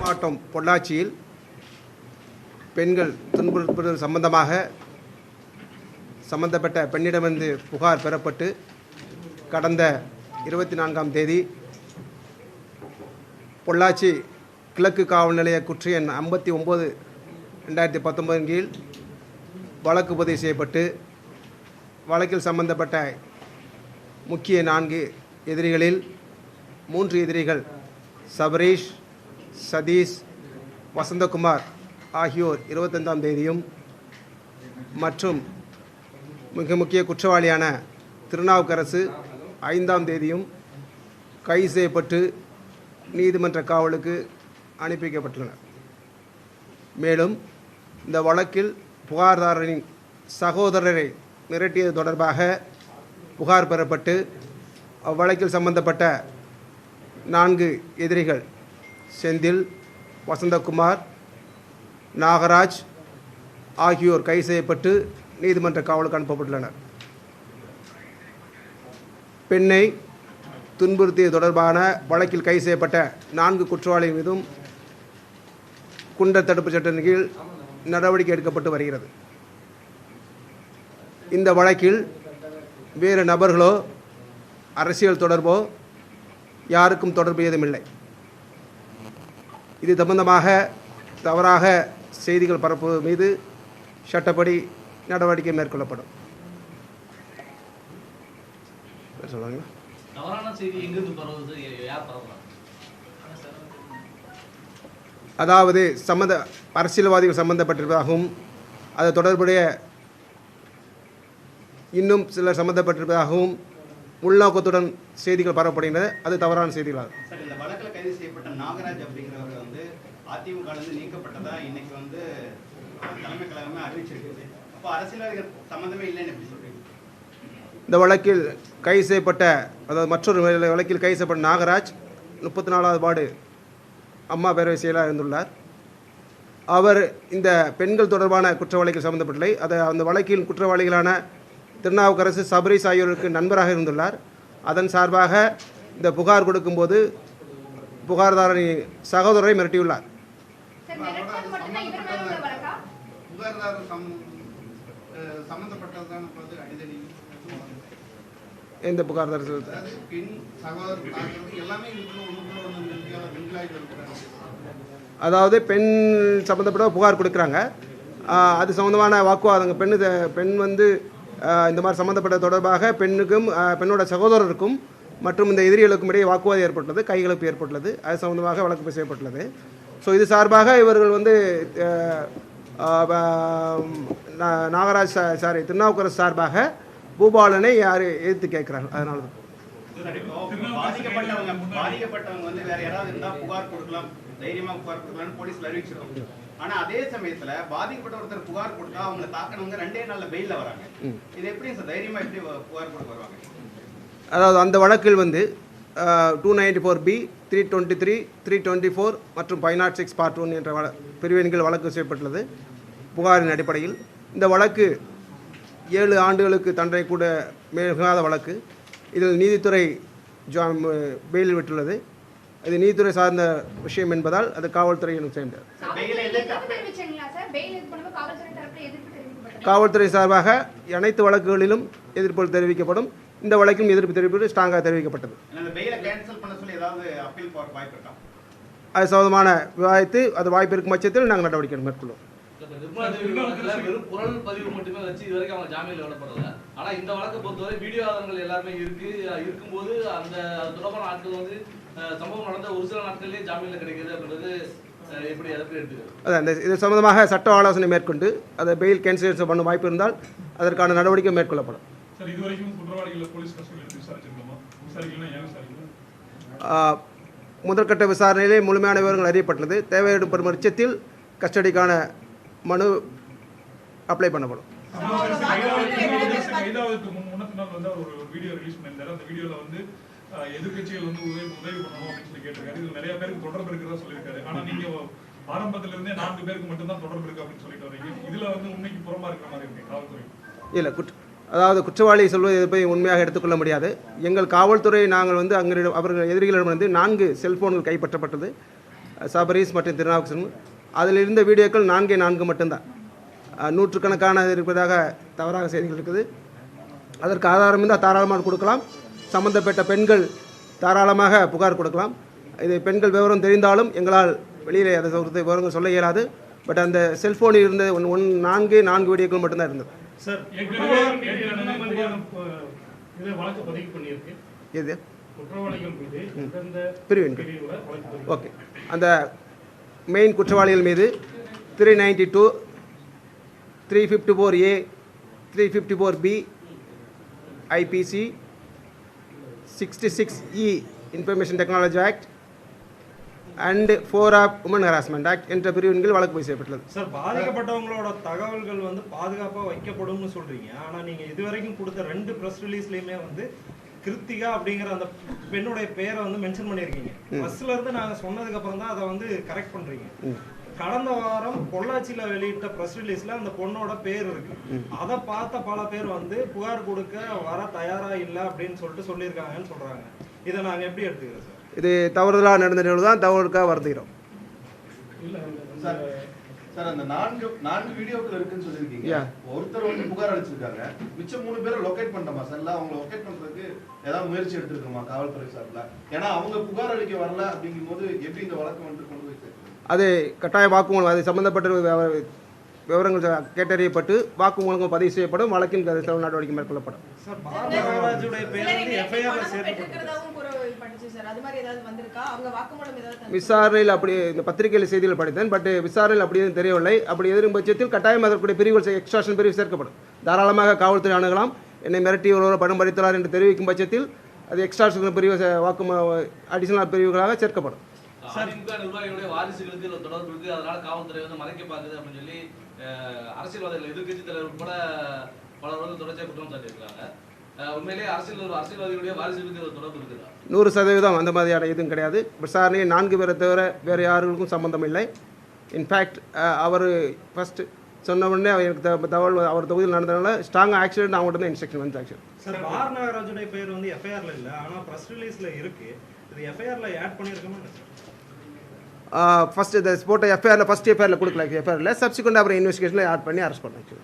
மாவட்டம் பொள்ளாச்சியில் பெண்கள் துன்புறுத்தல் சம்பந்தமாக சம்பந்தப்பட்ட பெண்ணிடமிருந்து புகார் பெறப்பட்டு கடந்த 24ஆம் தேதி பொள்ளாச்சி கிழக்கு காவல் நிலைய குற்ற எண் 59/2019 கீழ் வழக்கு பதிவு செய்யப்பட்டு வழக்கில் சம்பந்தப்பட்ட முக்கிய 4 எதிரிகளில் 3 எதிரிகள் சபரீஷ், சதீஷ், வசந்தகுமார் ஆகியோர் 25ஆம் தேதியும் மற்றும் மிக முக்கிய குற்றவாளியான திருநாவுக்கரசு 5ஆம் தேதியும் கைது செய்யப்பட்டு நீதிமன்ற காவலுக்கு அனுப்பி வைக்கப்பட்டுள்ளனர். மேலும் இந்த வழக்கில் புகார்தாரரின் சகோதரரை மிரட்டியது தொடர்பாக புகார் பெறப்பட்டு அவ்வழக்கில் சம்பந்தப்பட்ட 4 எதிரிகள் செந்தில், வசந்தகுமார், நாகராஜ் ஆகியோர் கைது செய்யப்பட்டு நீதிமன்ற காவலுக்கு அனுப்பப்பட்டுள்ளனர். பெண்ணை துன்புறுத்தியது தொடர்பான வழக்கில் கைது செய்யப்பட்ட 4 குற்றவாளிகள் மீதும் குண்டர் தடுப்புச் சட்டத்தின் கீழ் நடவடிக்கை எடுக்கப்பட்டு வருகிறது. இந்த வழக்கில் வேறு நபர்களோ அரசியல் தொடர்போ யாருக்கும் தொடர்பு ஏதுமில்லை. இது சம்பந்தமாக தவறாக செய்திகள் பரப்புவது மீது சட்டப்படி நடவடிக்கை மேற்கொள்ளப்படும். அதாவது அரசியல்வாதிகள் சம்பந்தப்பட்டிருப்பதாகவும் அது தொடர்புடைய இன்னும் சிலர் சம்பந்தப்பட்டிருப்பதாகவும் உள்நோக்கத்துடன் செய்திகள் பரப்பப்படுகின்றன. அது தவறான செய்திகளாகும். இந்த வழக்கில் கைது செய்யப்பட்ட நாகராஜ் அப்படிங்கிறவர் அதிமுக நீக்கப்பட்டதா இன்னைக்கு தலைமை கழகமே அறிவிச்சிருக்குது. அப்போ அரசியல்வாதிகள் சம்பந்தமே இல்லைன்னு எப்படி சொல்றீங்க? இந்த வழக்கில் கைது செய்யப்பட்ட மற்றொரு வழக்கில் கைது செய்யப்பட்ட நாகராஜ் 34வது வார்டு அம்மா பேரவை செயலாளர் இருந்துள்ளார். அவர் இந்த பெண்கள் தொடர்பான குற்றவாளிகள் சம்பந்தப்பட்டலை அந்த வழக்கில் குற்றவாளிகளான திருநாவுக்கரசு, சபரீஷ் ஆகியோருக்கு நண்பராக இருந்துள்ளார். அதன் சார்பாக இந்த புகார் கொடுக்கும்போது புகார்தாரரின் சகோதரரை மிரட்டியுள்ளார். எந்த புகார்தாரர்? அதாவது பெண் சம்மந்தப்பட்ட புகார் கொடுக்குறாங்க. அது சம்மந்தமான வாக்குவாதங்க பெண் இந்த மாதிரி சம்மந்தப்பட்ட தொடர்பாக பெண்ணுக்கும் பெண்ணோட சகோதரருக்கும் மற்றும் இந்த எதிரிகளுக்கும் இடையே வாக்குவாதம் ஏற்பட்டுள்ளது, கைகலப்பு ஏற்பட்டுள்ளது. அது சம்பந்தமாக வழக்கு பதிவு செய்யப்பட்டுள்ளது. ஸோ இது சார்பாக இவர்கள் நாகராஜ் திருநாவுக்கரசு சார்பாக பூபாலனை யார் எதிர்த்து கேட்கிறாங்க. அதனால தான் பாதிக்கப்பட்டவங்க வேற யாராவது இருந்தா புகார் கொடுக்கலாம், தைரியமா புகார் கொடுக்கலாம்னு போலீஸ்ல அறிவிச்சிருக்கோம். ஆனா அதே சமயத்துல பாதிக்கப்பட்ட ஒருத்தர் புகார் கொடுத்தா அவங்க தாக்கணவங்க 2 நாள்ல பெயில்ல வராங்க. இது எப்படி சார் தைரியமா எப்படி புகார் கொடுக்க வருவாங்க? அதாவது அந்த வழக்கில் 294B, 323, 324 மற்றும் 506 Part 1 என்ற பிரிவின்கள் வழக்கு செய்யப்பட்டுள்ளது. புகாரின் அடிப்படையில் இந்த வழக்கு 7 ஆண்டுகளுக்கு தண்டனை கூட மிகாத வழக்கு. இதில் நீதித்துறை பெயிலில் விட்டுள்ளது. இது நீதித்துறை சார்ந்த விஷயம் என்பதால் அது காவல்துறையினும் சேர்ந்தது. காவல்துறை சார்பாக அனைத்து வழக்குகளிலும் எதிர்ப்பு தெரிவிக்கப்படும். இந்த வழக்கிலும் எதிர்ப்பு தெரிவிப்பு ஸ்ட்ராங்காக தெரிவிக்கப்பட்டது. அது சம்பந்தமான விவாதித்து அது வாய்ப்பு இருக்கும் பட்சத்தில் நாங்கள் நடவடிக்கை மேற்கொள்வோம். பதிவு மட்டுமே வச்சு இது வரைக்கும் அவங்க ஜாமீன்ல விடப்படல. ஆனா இந்த வழக்கை பொறுத்தவரை வீடியோ ஆதாரங்கள் எல்லாமே இருக்கும்போது அந்த தொடர்பான ஆட்கள் சம்பவம் நடந்த ஒரு சில நாட்களிலேயே ஜாமீன்ல கிடைக்குது அப்படின்றது எப்படி எடுத்துக்கிறது? இது சம்பந்தமாக சட்ட ஆலோசனை மேற்கொண்டு அதை பெயில் கேன்சல் பண்ண வாய்ப்பு இருந்தால் அதற்கான நடவடிக்கை மேற்கொள்ளப்படும். முதற்கட்ட விசாரணையிலே முழுமையான விவரங்கள் அறியப்பட்டுள்ளது. தேவைப்படும் பட்சத்தில் கஸ்டடிக்கான மனு அப்ளை பண்ணப்படும். எதிர்கட்சிகள் உதவி பண்ணணும் அப்படின்னு சொல்லி கேட்டிருக்காரு. இது நிறைய பேருக்கு தொடர்பு இருக்கிறதா சொல்லியிருக்காரு. ஆனா நீங்க ஆரம்பத்துல இருந்தே 4 பேருக்கு மட்டும் தான் தொடர்பு இருக்கு அப்படின்னு சொல்லிட்டு வரீங்க. இதுல உண்மைக்கு புறமா இருக்கிற மாதிரி இருக்கு காவல்துறை. இல்ல, அதாவது குற்றவாளி சொல்வது எதை உண்மையாக எடுத்துக்கொள்ள முடியாது. எங்கள் காவல்துறை நாங்கள் அவர்கள் எதிரிகளிடம் 4 செல்போன்கள் கைப்பற்றப்பட்டது. சபரீஸ் மற்றும் திருநாவுக்கரசன். அதில் இருந்த வீடியோக்கள் 4 மட்டும்தான். நூற்றுக்கணக்கான இருப்பதாக தவறாக செய்திகள் இருக்குது. அதற்கு ஆதாரம் இருந்தால் தாராளமாக கொடுக்கலாம். சம்பந்தப்பட்ட பெண்கள் தாராளமாக புகார் கொடுக்கலாம். இது பெண்கள் விவரம் தெரிந்தாலும் எங்களால் வெளியில் அதை விவரங்கள் சொல்ல இயலாது. பட் அந்த செல்ஃபோனில் இருந்த 4 வீடியோக்கள் மட்டும்தான் இருந்தது. சார் வழக்கு பதிவு பண்ணியிருக்கு. இது குற்றவாளிகள் மீது பிரிவின்கள். ஓகே, அந்த மெயின் குற்றவாளிகள் மீது 392, 354A, 354B, IPC, 66E information technology act and 4 of women harassment act என்ற பிரிவின்கள் வழக்கு பதிவு செய்யப்பட்டுள்ளது. சார், பாதிக்கப்பட்டவங்களோட தகவல்கள் வந்து பாதுகாப்பாக வைக்கப்படும்னு சொல்றீங்க. ஆனால் நீங்கள் இதுவரைக்கும் கொடுத்த 2 ப்ரெஸ் ரிலீஸ்லையுமே வந்து கிருத்திகா அப்படிங்கிற அந்த பெண்ணுடைய பேரை வந்து மென்ஷன் பண்ணியிருக்கீங்க. பஸ்ல இருந்து நாங்கள் சொன்னதுக்கு அப்புறம் தான் அதை வந்து கரெக்ட் பண்றீங்க. கடந்த வாரம் பொள்ளாச்சியில வெளியிட்ட ப்ரெஸ் ரிலீஸ்ல அந்த பொண்ணோட பேர் இருக்கு. அதை பார்த்த பல பேர் வந்து புகார் கொடுக்க வர தயாரா இல்லை அப்படின்னு சொல்லிட்டு சொல்லியிருக்காங்கன்னு சொல்றாங்க. இதை நாங்கள் எப்படி எடுத்துக்கிறோம் சார்? இது தவறுதலாக நடந்த நிகழ்வு தான், தவறுக்காக வருந்துகிறோம். சார், அந்த 4 வீடியோக்கள் இருக்குன்னு சொல்லியிருக்கீங்க. ஒருத்தர் வந்து புகார் அளிச்சிருக்காங்க, மிச்சம் 3 பேரை லொகேட் பண்ணமா சார்? இல்ல அவங்க லொகேட் பண்றதுக்கு ஏதாவது முயற்சி எடுத்துருக்கோமா காவல்துறை சார்பில்? ஏன்னா அவங்க புகார் அளிக்க வரல அப்படிங்கும் போது எப்படி இந்த வழக்கு வந்து கொண்டு போய் சேர்க்கணும்? அது கட்டாய வாக்குமூலம், அது சம்பந்தப்பட்ட விவரங்கள் கேட்டறியப்பட்டு வாக்குமூலங்கள் பதிவு செய்யப்படும். வழக்கின் நடவடிக்கை மேற்கொள்ளப்படும். சார், பாரதிராஜுடைய பேர் வந்து எஃப்ஐஆர்ல சேர்க்கப்பட்டிருக்கிறது. விசாரணையில் அப்படி இந்த பத்திரிகையில் செய்திகள் படித்தேன். பட் விசாரணையில் அப்படி எதுவும் தெரியவில்லை. அப்படி எதிரும் பட்சத்தில் கட்டாயம் அதற்குரிய பிரிவுகள் எக்ஸ்ட்ராஷன் பிரிவு சேர்க்கப்படும். தாராளமாக காவல்துறை அணுகலாம். என்னை மிரட்டி ஒருவர் பணம் பறித்துள்ளார் என்று தெரிவிக்கும் பட்சத்தில் அது எக்ஸ்ட்ராஷன் பிரிவு அடிஷனல் பிரிவுகளாக சேர்க்கப்படும். அதிமுக நிர்வாகிகளுடைய வாரிசுகளுக்கு இதுல தொடர்பு இருக்கு, அதனால காவல்துறை வந்து மறைக்க பாக்குது அப்படின்னு சொல்லி அரசியல்வாதிகள் எதிர்கட்சி தலைவர் உட்பட பலர் வந்து தொடர்ச்சியாக குற்றம் சாட்டியிருக்காங்க. உண்மையிலேயே அரசியல்வாதிகளுடைய வாரிசுகளுக்கு தொடர்பு இருக்குதா? 100% அந்த மாதிரியான எதுவும் கிடையாது. விசாரணையை 4 பேரை தவிர வேறு யாருக்கும் சம்பந்தம் இல்லை. இன்ஃபேக்ட் அவர் ஃபர்ஸ்ட் சொன்ன உடனே எனக்கு தகவல் அவர் தொகுதியில் நடந்ததுனால ஸ்ட்ராங் ஆக்சிடென்ட் அவங்கள்ட்ட தான் இன்ஸ்ட்ரக்ஷன் வந்து ஆக்சுவல். சார், ஆர் நாகராஜுடைய பேர் வந்து எஃப்ஐஆர்ல இல்லை, ஆனால் ப்ரெஸ் ரிலீஸ்ல இருக்கு. இது எஃப்ஐஆர்ல ஆட் பண்ணியிருக்கோமா சார்? ஃபர்ஸ்ட் இந்த போட்ட எஃப்ஐஆரில் ஃபர்ஸ்ட் எஃப்ஐஆரில் கொடுக்கல. எஃப்ஐஆரில் சப்சிக்வெண்ட் அப்புறம் இன்வெஸ்டிகேஷனில் ஆட் பண்ணி அரெஸ்ட் பண்ணாங்க.